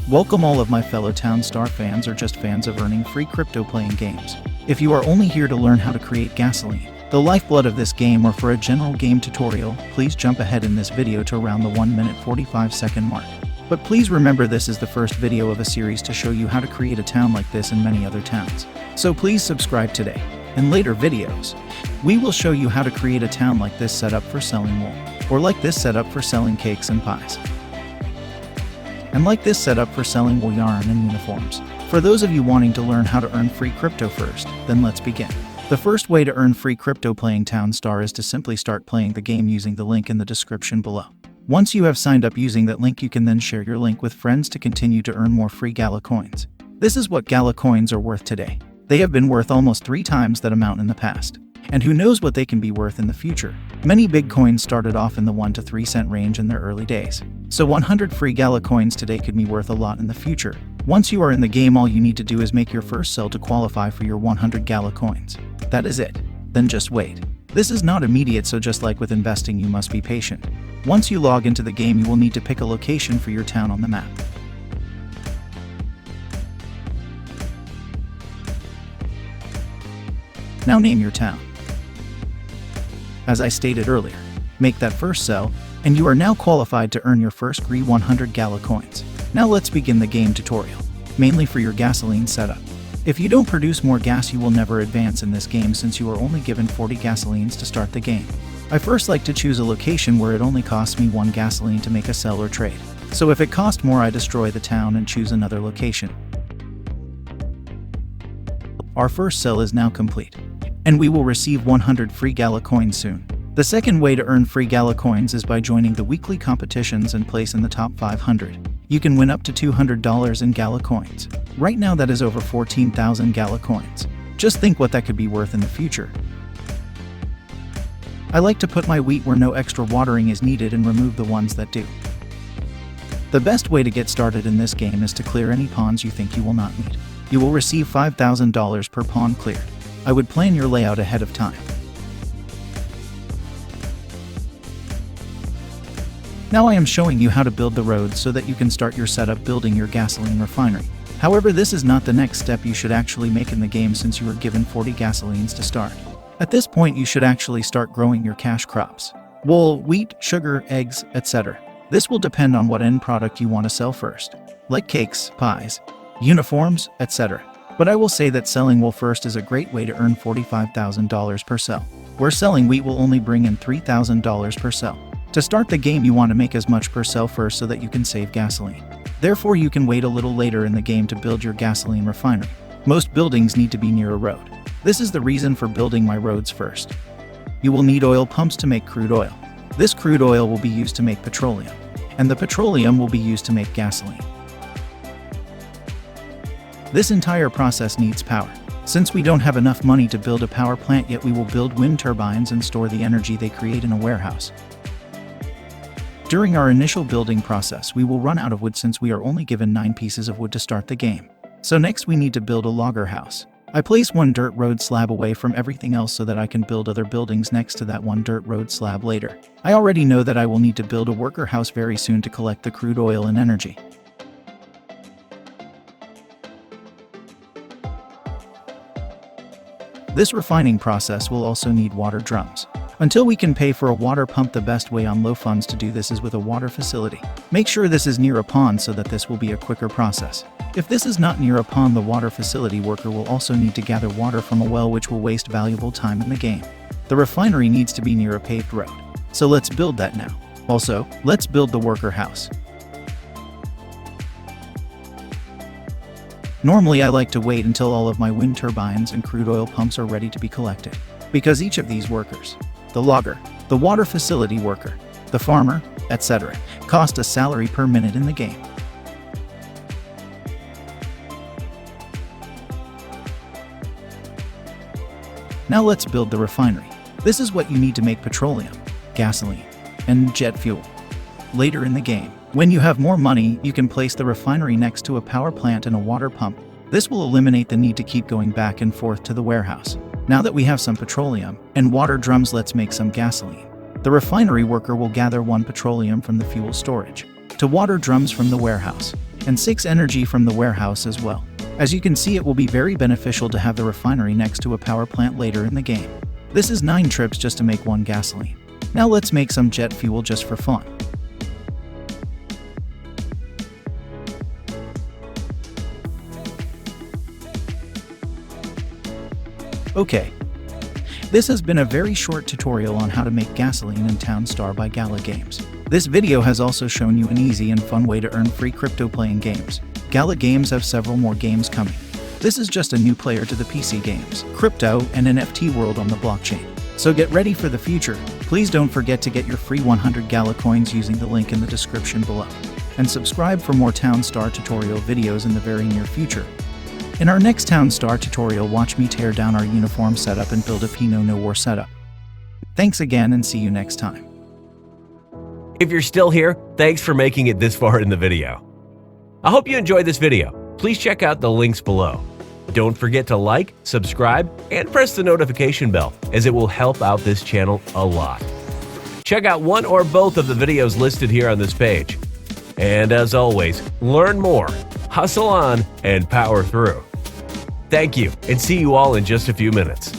Welcome all of my fellow Townstar fans or just fans of earning free crypto playing games. If you are only here to learn how to create gasoline, the lifeblood of this game, or for a general game tutorial, please jump ahead in this video to around the 1 minute 45 second mark. But please remember, this is the first video of a series to show you how to create a town like this and many other towns. So please subscribe today. In later videos, we will show you how to create a town like this set up for selling wool, or like this setup for selling cakes and pies, and like this setup for selling wool yarn and uniforms. For those of you wanting to learn how to earn free crypto first, then let's begin. The first way to earn free crypto playing Townstar is to simply start playing the game using the link in the description below. Once you have signed up using that link, you can then share your link with friends to continue to earn more free Gala coins. This is what Gala coins are worth today. They have been worth almost 3 times that amount in the past. And who knows what they can be worth in the future. Many big coins started off in the 1 to 3 cent range in their early days. So 100 free Gala coins today could be worth a lot in the future. Once you are in the game, all you need to do is make your first sell to qualify for your 100 Gala coins. That is it. Then just wait. This is not immediate, so just like with investing, you must be patient. Once you log into the game, you will need to pick a location for your town on the map. Now name your town. As I stated earlier, make that first sell, and you are now qualified to earn your first free 100 Gala coins. Now let's begin the game tutorial, mainly for your gasoline setup. If you don't produce more gas, you will never advance in this game, since you are only given 40 gasolines to start the game. I first like to choose a location where it only costs me 1 gasoline to make a sell or trade. So if it costs more, I destroy the town and choose another location. Our first sell is now complete, and we will receive 100 free Gala coins soon. The second way to earn free Gala coins is by joining the weekly competitions and place in the top 500. You can win up to $200 in Gala coins. Right now that is over 14,000 Gala coins. Just think what that could be worth in the future. I like to put my wheat where no extra watering is needed and remove the ones that do. The best way to get started in this game is to clear any pawns you think you will not need. You will receive $5,000 per pawn cleared. I would plan your layout ahead of time. Now I am showing you how to build the roads so that you can start your setup building your gasoline refinery. However, this is not the next step you should actually make in the game, since you were given 40 gasolines to start. At this point, you should actually start growing your cash crops: wool, wheat, sugar, eggs, etc. This will depend on what end product you want to sell first, like cakes, pies, uniforms, etc. But I will say that selling wool first is a great way to earn $45,000 per sell, where selling wheat will only bring in $3,000 per sell. To start the game, you want to make as much per sell first so that you can save gasoline. Therefore, you can wait a little later in the game to build your gasoline refinery. Most buildings need to be near a road. This is the reason for building my roads first. You will need oil pumps to make crude oil. This crude oil will be used to make petroleum, and the petroleum will be used to make gasoline. This entire process needs power. Since we don't have enough money to build a power plant yet, we will build wind turbines and store the energy they create in a warehouse. During our initial building process, we will run out of wood, since we are only given 9 pieces of wood to start the game. So next we need to build a logger house. I place 1 dirt road slab away from everything else so that I can build other buildings next to that 1 dirt road slab later. I already know that I will need to build a worker house very soon to collect the crude oil and energy. This refining process will also need water drums. Until we can pay for a water pump, the best way on low funds to do this is with a water facility. Make sure this is near a pond so that this will be a quicker process. If this is not near a pond, the water facility worker will also need to gather water from a well, which will waste valuable time in the game. The refinery needs to be near a paved road. So let's build that now. Also, let's build the worker house. Normally I like to wait until all of my wind turbines and crude oil pumps are ready to be collected, because each of these workers, the logger, the water facility worker, the farmer, etc., cost a salary per minute in the game. Now let's build the refinery. This is what you need to make petroleum, gasoline, and jet fuel. Later in the game, when you have more money, you can place the refinery next to a power plant and a water pump. This will eliminate the need to keep going back and forth to the warehouse. Now that we have some petroleum and water drums, let's make some gasoline. The refinery worker will gather 1 petroleum from the fuel storage, to water drums from the warehouse, and 6 energy from the warehouse as well. As you can see, it will be very beneficial to have the refinery next to a power plant later in the game. This is 9 trips just to make 1 gasoline. Now let's make some jet fuel just for fun. Okay. This has been a very short tutorial on how to make gasoline in Town Star by Gala Games. This video has also shown you an easy and fun way to earn free crypto playing games. Gala Games have several more games coming. This is just a new player to the PC games, crypto, and NFT world on the blockchain. So get ready for the future. Please don't forget to get your free 100 Gala coins using the link in the description below. And subscribe for more Town Star tutorial videos in the very near future. In our next Town Star tutorial, watch me tear down our uniform setup and build a Pinot Noir setup. Thanks again and see you next time. If you're still here, thanks for making it this far in the video. I hope you enjoyed this video. Please check out the links below. Don't forget to like, subscribe, and press the notification bell, as it will help out this channel a lot. Check out one or both of the videos listed here on this page. And as always, learn more, hustle on, and power through. Thank you, and see you all in just a few minutes.